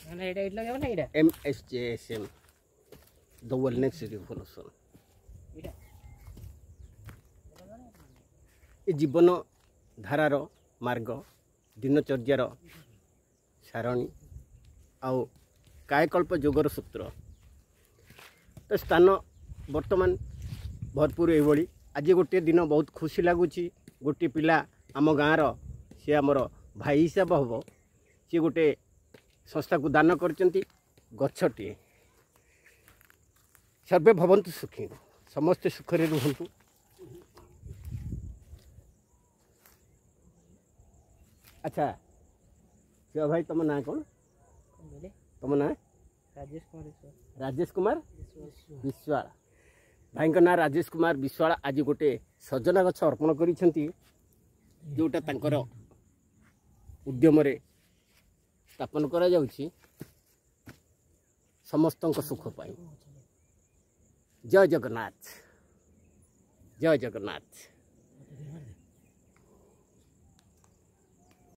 MSJSM the wellness revolution ए जीवन धारार मार्ग दिनचर्यार सारणी आउ कायकल्प जोगर सूत्र तो स्थान वर्तमान भरपूर ये आज गोटे दिन बहुत खुशी लगुच गोटे पिला आम गाँव सी आमर भाई हिसाब हम सी गोटे संस्था को दान करछंती गछटी सर्वे भवन्तु सुखी समस्ते सुखरे रुहंतु। अच्छा शिव भाई तुम ना कौन तुम ना राजेश कुमार विश्वाल भाई ना राजेश कुमार विश्वाल आज गोटे सजना गछ अर्पण करिसेंती जोटा तांकर उद्यम स्थापन करा जाउछि समस्तक सुख पाई। जय जगन्नाथ जय जगन्नाथ।